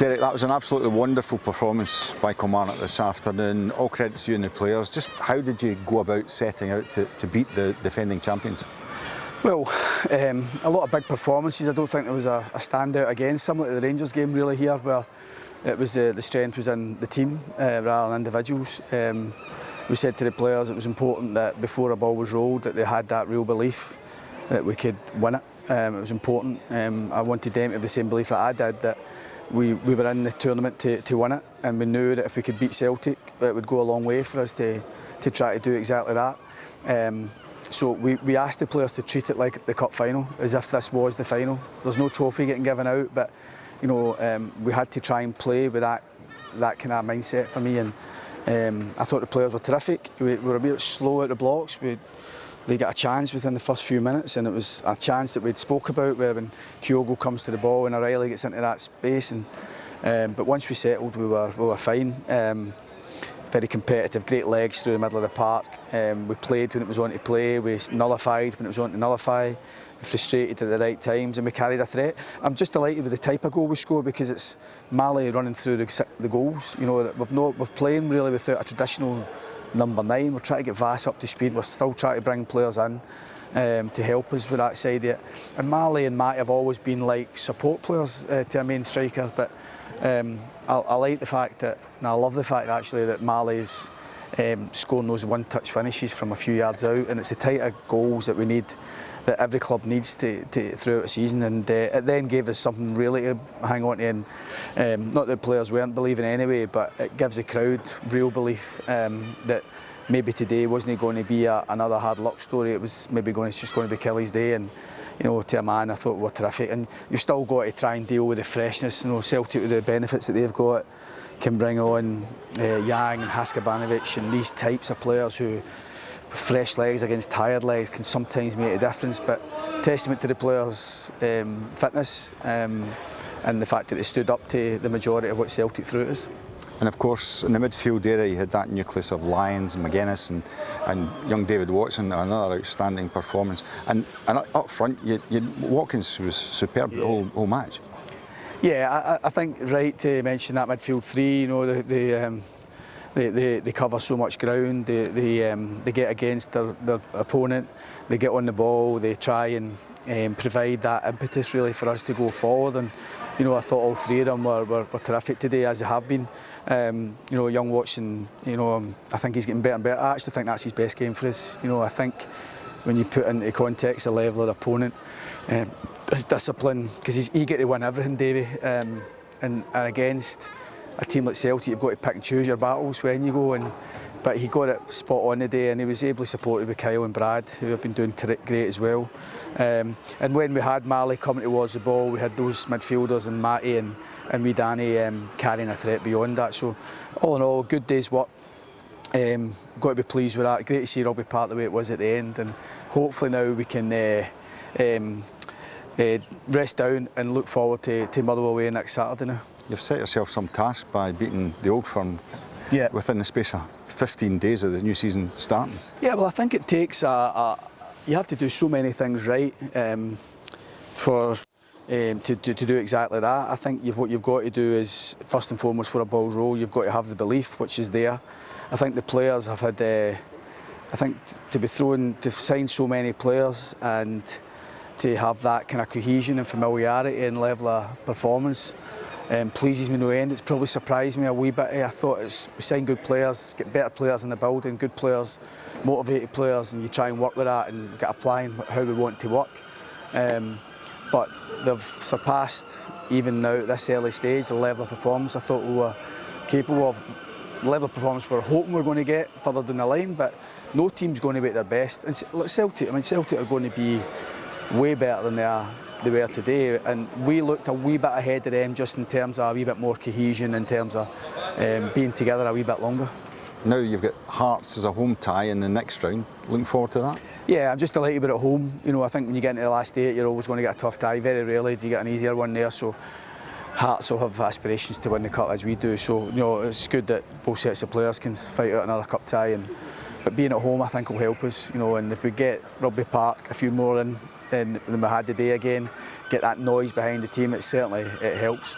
Derek, that was an absolutely wonderful performance by Kilmarnock this afternoon. All credit to you and the players. Just how did you go about setting out to beat the defending champions? Well, a lot of big performances. I don't think there was a standout again, similar to the Rangers game really here, where it was the strength was in the team rather than individuals. We said to the players it was important that before a ball was rolled that they had that real belief that we could win it. It was important. I wanted them to have the same belief that I did, that we were in the tournament to win it, and we knew that if we could beat Celtic it would go a long way for us to try to do exactly that. So we asked the players to treat it like the cup final, as if this was the final. There's no trophy getting given out, but you know, we had to try and play with that kind of mindset for me, and I thought the players were terrific. We were a bit slow out the blocks. They got a chance within the first few minutes, and it was a chance that we'd spoke about, where when Kyogo comes to the ball and O'Reilly gets into that space. But once we settled, we were fine. Very competitive, great legs through the middle of the park. We played when it was on to play. We nullified when it was on to nullify. We frustrated at the right times, and we carried a threat. I'm just delighted with the type of goal we scored, because it's Mali running through the goals. You know, we're playing really without a traditional number 9. We're trying to get Vass up to speed. We're still trying to bring players in to help us with that side of it. And Mali and Matty have always been like support players to a main striker, but I like the fact that, and I love the fact actually, that Mali's scoring those one-touch finishes from a few yards out, and it's the type of goals that we need, that every club needs throughout the season, and it then gave us something really to hang on to, and not that players weren't believing anyway, but it gives the crowd real belief that maybe today wasn't going to be another hard luck story. It was maybe just going to be Kelly's day, and you know, to a man, I thought we were terrific. And you've still got to try and deal with the freshness. You know, Celtic, with the benefits that they've got, can bring on Yang and Haskabanovic and these types of players who, fresh legs against tired legs, can sometimes make a difference. But testament to the players' fitness and the fact that they stood up to the majority of what Celtic threw at us. And of course, in the midfield area, you had that nucleus of Lyons, McInnes, and young David Watson, another outstanding performance. And up front, Watkins was superb the whole match. Yeah, I think right to mention that midfield three. You know, they cover so much ground. They get against their opponent. They get on the ball. They try and provide that impetus really for us to go forward. And you know, I thought all three of them were terrific today, as they have been. You know, young Watson, you know, I think he's getting better and better. I actually think that's his best game for us. You know, I think when you put into context the level of the opponent, his discipline, because he's eager to win everything, Davy. And against a team like Celtic, you've got to pick and choose your battles when you go. But he got it spot on today, and he was ably supported with Kyle and Brad, who have been doing great as well. And when we had Mali coming towards the ball, we had those midfielders and Matty and wee Danny carrying a threat beyond that. So all in all, good day's work. Got to be pleased with that. Great to see Rugby Park the way it was at the end, and hopefully now we can rest down and look forward to Motherwell away next Saturday now. You've set yourself some task by beating the Old Firm within the space of 15 days of the new season starting. Yeah, well, I think it takes you have to do so many things right to do exactly that. I think what you've got to do is, first and foremost, for a ball roll, you've got to have the belief, which is there. I think the players have had, I think to sign so many players and to have that kind of cohesion and familiarity and level of performance pleases me no end. It's probably surprised me a wee bit. I thought we signed good players, get better players in the building, good players, motivated players, and you try and work with that and get applying how we want to work. But they've surpassed, even now at this early stage, the level of performance I thought we were capable of. The level of performance we were hoping we were going to get further down the line, but no team's going to be at their best. And like Celtic, I mean, Celtic are going to be way better than they were today, and we looked a wee bit ahead of them just in terms of a wee bit more cohesion, in terms of being together a wee bit longer. Now you've got Hearts as a home tie in the next round. Looking forward to that? Yeah, I'm just delighted with it at home. You know, I think when you get into the last 8, you're always going to get a tough tie. Very rarely do you get an easier one there. So Hearts will have aspirations to win the cup as we do. So you know, it's good that both sets of players can fight out another cup tie. But being at home, I think, will help us. You know, and if we get Rugby Park a few more in than we had today again, get that noise behind the team, it helps.